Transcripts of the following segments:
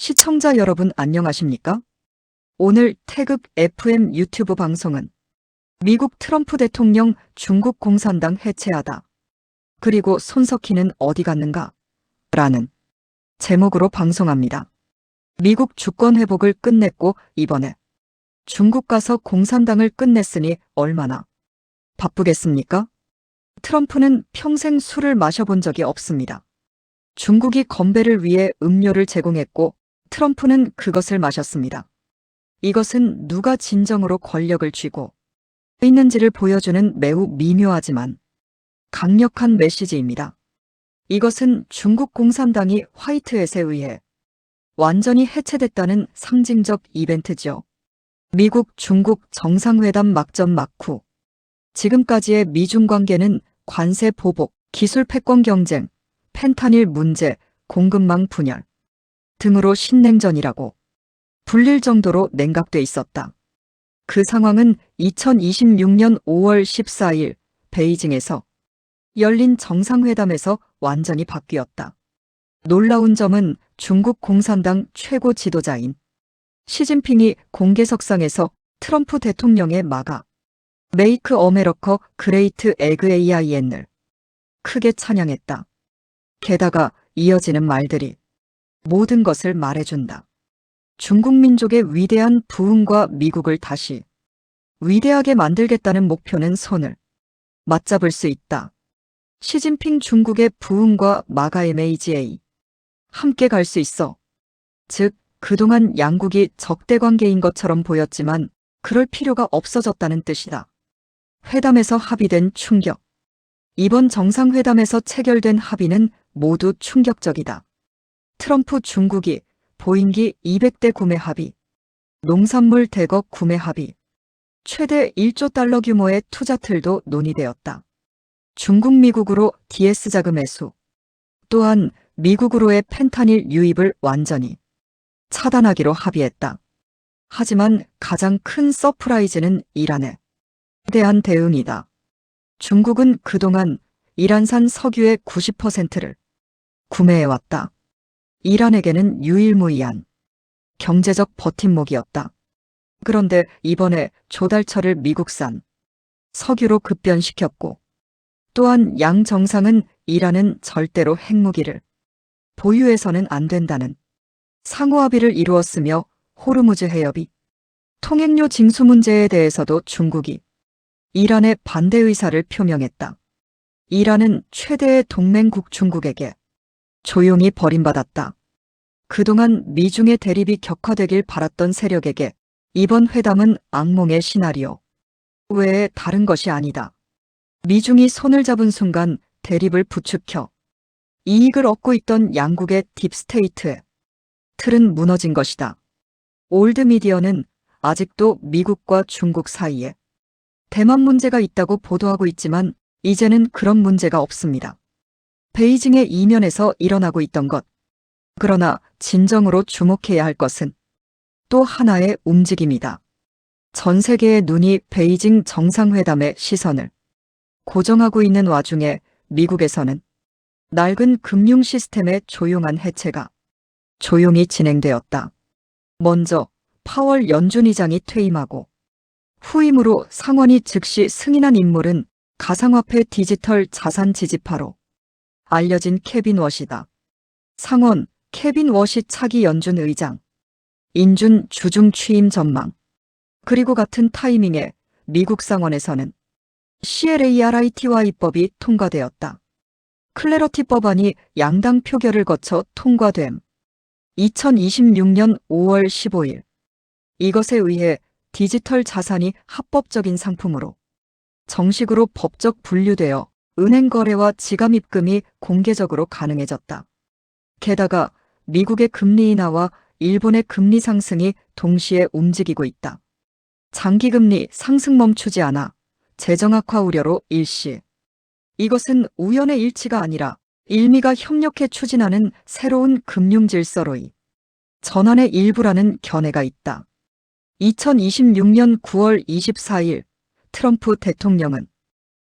시청자 여러분 안녕하십니까? 오늘 태극 FM 유튜브 방송은 미국 트럼프 대통령 중국 공산당 해체하다. 그리고 손석희는 어디 갔는가? 라는 제목으로 방송합니다. 미국 주권 회복을 끝냈고 이번에 중국 가서 공산당을 끝냈으니 얼마나 바쁘겠습니까? 트럼프는 평생 술을 마셔본 적이 없습니다. 중국이 건배를 위해 음료를 제공했고 트럼프는 그것을 마셨습니다. 이것은 누가 진정으로 권력을 쥐고 있는지를 보여주는 매우 미묘하지만 강력한 메시지입니다. 이것은 중국 공산당이 화이트햇에 의해 완전히 해체됐다는 상징적 이벤트죠. 미국 중국 정상회담 막전 막후. 지금까지의 미중 관계는 관세 보복, 기술 패권 경쟁, 펜타닐 문제, 공급망 분열 등으로 신냉전이라고 불릴 정도로 냉각돼 있었다. 그 상황은 2026년 5월 14일 베이징에서 열린 정상회담에서 완전히 바뀌었다. 놀라운 점은 중국 공산당 최고 지도자인 시진핑이 공개석상에서 트럼프 대통령의 마가 메이크 어메리카 그레이트 에그에이아이엔을 크게 찬양했다. 게다가 이어지는 말들이 모든 것을 말해준다. 중국 민족의 위대한 부흥과 미국을 다시 위대하게 만들겠다는 목표는 손을 맞잡을 수 있다. 시진핑 중국의 부흥과 마가 MAGA 함께 갈 수 있어. 즉, 그동안 양국이 적대 관계인 것처럼 보였지만 그럴 필요가 없어졌다는 뜻이다. 회담에서 합의된 충격. 이번 정상회담에서 체결된 합의는 모두 충격적이다. 트럼프 중국이 보잉기 200대 구매 합의, 농산물 대거 구매 합의, 최대 1조 달러 규모의 투자 틀도 논의되었다. 중국 미국으로 DS 자금 회수, 또한 미국으로의 펜타닐 유입을 완전히 차단하기로 합의했다. 하지만 가장 큰 서프라이즈는 이란에 대한 대응이다. 중국은 그동안 이란산 석유의 90%를 구매해왔다. 이란에게는 유일무이한 경제적 버팀목이었다. 그런데 이번에 조달처를 미국산 석유로 급변시켰고 또한 양 정상은 이란은 절대로 핵무기를 보유해서는 안 된다는 상호합의를 이루었으며 호르무즈 해협이 통행료 징수 문제에 대해서도 중국이 이란의 반대 의사를 표명했다. 이란은 최대의 동맹국 중국에게 조용히 버림받았다. 그동안 미중의 대립이 격화되길 바랐던 세력에게 이번 회담은 악몽의 시나리오 외에 다른 것이 아니다. 미중이 손을 잡은 순간 대립을 부추겨 이익을 얻고 있던 양국의 딥스테이트의 틀은 무너진 것이다. 올드미디어는 아직도 미국과 중국 사이에 대만 문제가 있다고 보도하고 있지만 이제는 그런 문제가 없습니다. 베이징의 이면에서 일어나고 있던 것. 그러나 진정으로 주목해야 할 것은 또 하나의 움직임이다. 전 세계의 눈이 베이징 정상회담의 시선을 고정하고 있는 와중에 미국에서는 낡은 금융 시스템의 조용한 해체가 조용히 진행되었다. 먼저 파월 연준 의장이 퇴임하고 후임으로 상원이 즉시 승인한 인물은 가상화폐 디지털 자산 지지파로 알려진 케빈 워시다. 상원 케빈 워시 차기 연준 의장, 인준 주중 취임 전망. 그리고 같은 타이밍에 미국 상원에서는 CLARIT와 입법이 통과되었다. 클래러티 법안이 양당 표결을 거쳐 통과됨. 2026년 5월 15일. 이것에 의해 디지털 자산이 합법적인 상품으로 정식으로 법적 분류되어 은행 거래와 지갑 입금이 공개적으로 가능해졌다. 게다가 미국의 금리 인하와 일본의 금리 상승이 동시에 움직이고 있다. 장기금리 상승 멈추지 않아 재정 악화 우려로 일시. 이것은 우연의 일치가 아니라 일미가 협력해 추진하는 새로운 금융 질서로의 전환의 일부라는 견해가 있다. 2026년 9월 24일 트럼프 대통령은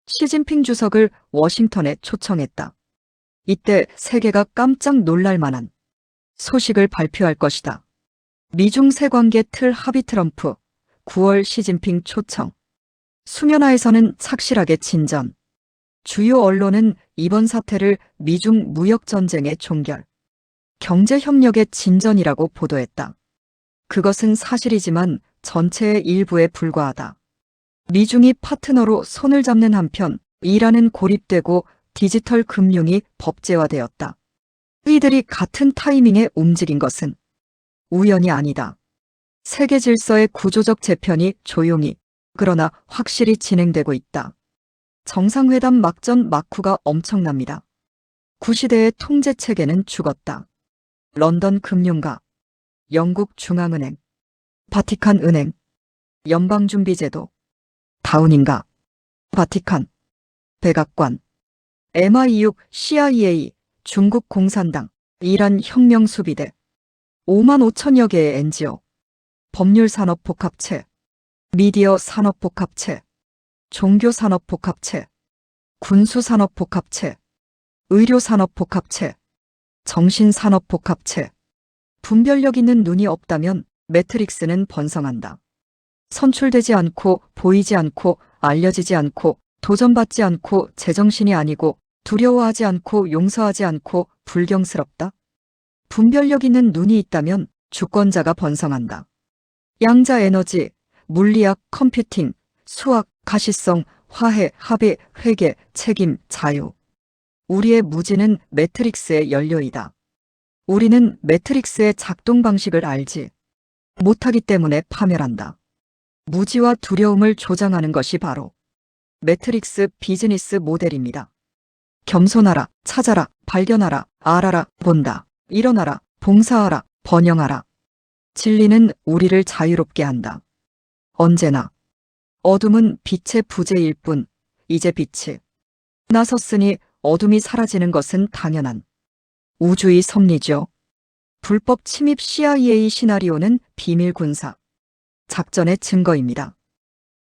시진핑 주석을 워싱턴에 초청했다. 이때 세계가 깜짝 놀랄 만한 소식을 발표할 것이다. 미중 세관계 틀 합의 트럼프, 9월 시진핑 초청. 수면화에서는 착실하게 진전. 주요 언론은 이번 사태를 미중 무역전쟁의 종결, 경제협력의 진전이라고 보도했다. 그것은 사실이지만 전체의 일부에 불과하다. 미중이 파트너로 손을 잡는 한편 이란은 고립되고 디지털 금융이 법제화되었다. 이들이 같은 타이밍에 움직인 것은 우연이 아니다. 세계 질서의 구조적 재편이 조용히 그러나 확실히 진행되고 있다. 정상회담 막전 막후가 엄청납니다. 구시대의 통제체계는 죽었다. 런던 금융가, 영국 중앙은행, 바티칸 은행, 연방준비제도, 다운인가, 바티칸, 백악관, MI6, CIA, 중국 공산당, 이란 혁명수비대, 5만 5천여 개의 NGO, 법률산업복합체, 미디어산업복합체, 종교산업복합체, 군수산업복합체, 의료산업복합체, 정신산업복합체. 분별력 있는 눈이 없다면 매트릭스는 번성한다. 선출되지 않고 보이지 않고 알려지지 않고 도전받지 않고 제정신이 아니고 두려워하지 않고 용서하지 않고 불경스럽다. 분별력 있는 눈이 있다면 주권자가 번성한다. 양자 에너지, 물리학, 컴퓨팅, 수학, 가시성, 화해, 합의, 회계, 책임, 자유. 우리의 무지는 매트릭스의 연료이다. 우리는 매트릭스의 작동 방식을 알지 못하기 때문에 파멸한다. 무지와 두려움을 조장하는 것이 바로 매트릭스 비즈니스 모델입니다. 겸손하라, 찾아라, 발견하라, 알아라, 본다, 일어나라, 봉사하라, 번영하라. 진리는 우리를 자유롭게 한다. 언제나. 어둠은 빛의 부재일 뿐, 이제 빛이 나섰으니 어둠이 사라지는 것은 당연한 우주의 섭리죠. 불법 침입 CIA 시나리오는 비밀 군사 작전의 증거입니다.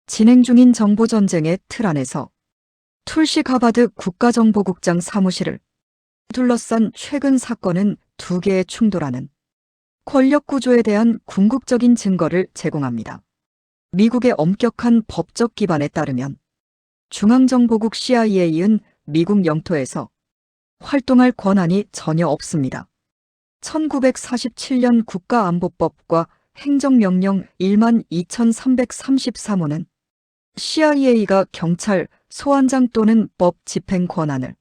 진행 중인 정보전쟁의 틀 안에서 툴시 가바드 국가정보국장 사무실을 둘러싼 최근 사건은 두 개의 충돌하는 권력 구조에 대한 궁극적인 증거를 제공합니다. 미국의 엄격한 법적 기반에 따르면 중앙정보국 CIA는 미국 영토에서 활동할 권한이 전혀 없습니다. 1947년 국가안보법과 행정명령 12,333호는 CIA가 경찰, 소환장 또는 법 집행 권한을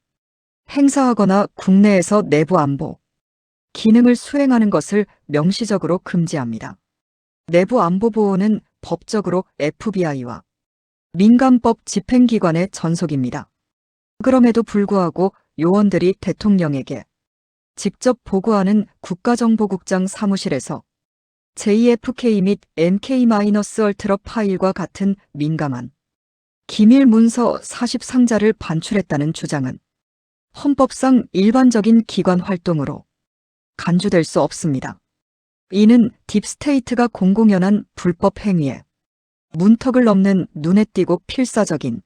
행사하거나 국내에서 내부 안보 기능을 수행하는 것을 명시적으로 금지합니다. 내부 안보 보호는 법적으로 FBI와 민간법 집행기관의 전속입니다. 그럼에도 불구하고 요원들이 대통령에게 직접 보고하는 국가정보국장 사무실에서 JFK 및 MK-얼트러 파일과 같은 민감한 기밀 문서 40상자를 반출했다는 주장은 헌법상 일반적인 기관 활동으로 간주될 수 없습니다. 이는 딥스테이트가 공공연한 불법 행위에 문턱을 넘는 눈에 띄고 필사적인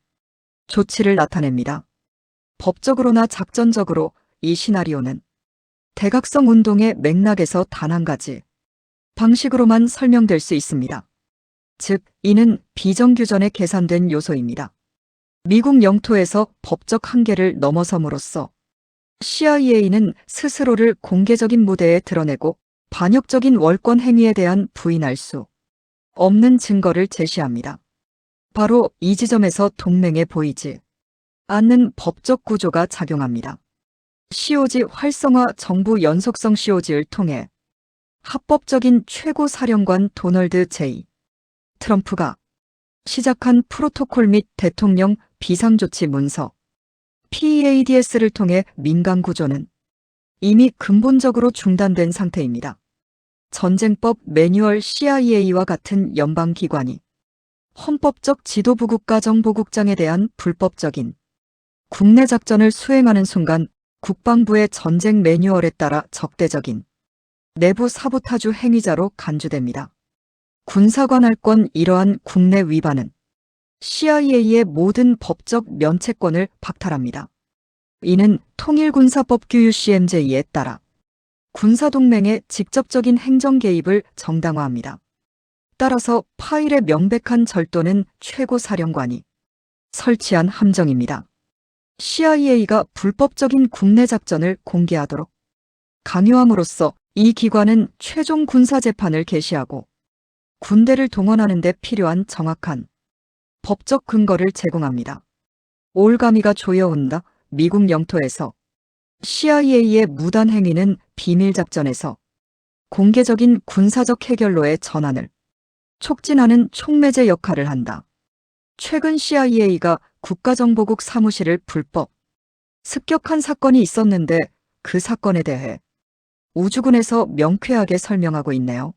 조치를 나타냅니다. 법적으로나 작전적으로 이 시나리오는 대각성 운동의 맥락에서 단 한 가지 방식으로만 설명될 수 있습니다. 즉, 이는 비정규전에 계산된 요소입니다. 미국 영토에서 법적 한계를 넘어섬으로써 CIA는 스스로를 공개적인 무대에 드러내고 반역적인 월권 행위에 대한 부인할 수 없는 증거를 제시합니다. 바로 이 지점에서 동맹에 보이지 않는 법적 구조가 작용합니다. COG 활성화 정부 연속성 COG를 통해 합법적인 최고사령관 도널드 J. 트럼프가 시작한 프로토콜 및 대통령 비상조치 문서 PADS를 통해 민간 구조는 이미 근본적으로 중단된 상태입니다. 전쟁법 매뉴얼 CIA와 같은 연방기관이 헌법적 지도부 국가정보국장에 대한 불법적인 국내 작전을 수행하는 순간 국방부의 전쟁 매뉴얼에 따라 적대적인 내부 사보타주 행위자로 간주됩니다. 군사관할권 이러한 국내 위반은 CIA의 모든 법적 면책권을 박탈합니다. 이는 통일군사법 규율 CMJ에 따라 군사동맹의 직접적인 행정 개입을 정당화합니다. 따라서 파일의 명백한 절도는 최고사령관이 설치한 함정입니다. CIA가 불법적인 국내 작전을 공개하도록 강요함으로써 이 기관은 최종 군사재판을 개시하고 군대를 동원하는 데 필요한 정확한 법적 근거를 제공합니다. 올가미가 조여온다. 미국 영토에서 CIA의 무단 행위는 비밀작전에서 공개적인 군사적 해결로의 전환을 촉진하는 촉매제 역할을 한다. 최근 CIA가 국가정보국 사무실을 불법 습격한 사건이 있었는데 그 사건에 대해 우주군에서 명쾌하게 설명하고 있네요.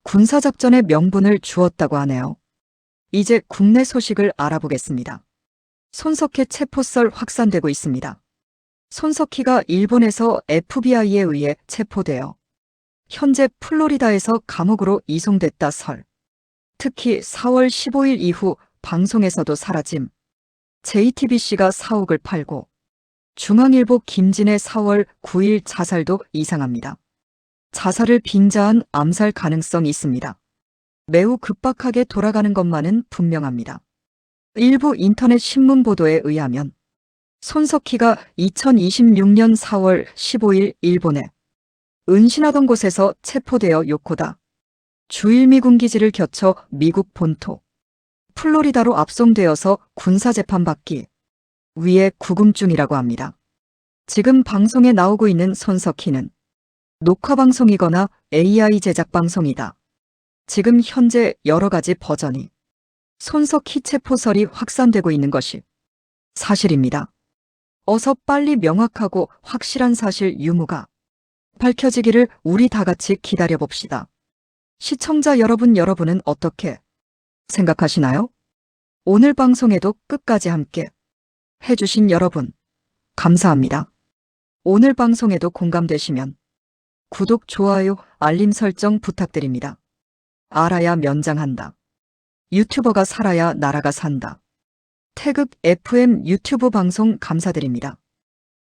군사작전의 명분을 주었다고 하네요. 이제 국내 소식을 알아보겠습니다. 손석희 체포설 확산되고 있습니다. 손석희가 일본에서 FBI에 의해 체포되어 현재 플로리다에서 감옥으로 이송됐다 설. 특히 4월 15일 이후 방송에서도 사라짐. JTBC가 사옥을 팔고 중앙일보 김진의 4월 9일 자살도 이상합니다. 자살을 빙자한 암살 가능성이 있습니다. 매우 급박하게 돌아가는 것만은 분명합니다. 일부 인터넷 신문 보도에 의하면 손석희가 2026년 4월 15일 일본에 은신하던 곳에서 체포되어 요코다 주일미군 기지를 거쳐 미국 본토 플로리다로 압송되어서 군사재판받기 위해 구금 중이라고 합니다. 지금 방송에 나오고 있는 손석희는 녹화방송이거나 AI 제작 방송이다. 지금 현재 여러 가지 버전이 손석희 체포설이 확산되고 있는 것이 사실입니다. 어서 빨리 명확하고 확실한 사실 유무가 밝혀지기를 우리 다 같이 기다려봅시다. 시청자 여러분은 어떻게 생각하시나요? 오늘 방송에도 끝까지 함께 해주신 여러분, 감사합니다. 오늘 방송에도 공감되시면 구독, 좋아요, 알림 설정 부탁드립니다. 알아야 면장한다. 유튜버가 살아야 나라가 산다. 태극 FM 유튜브 방송 감사드립니다.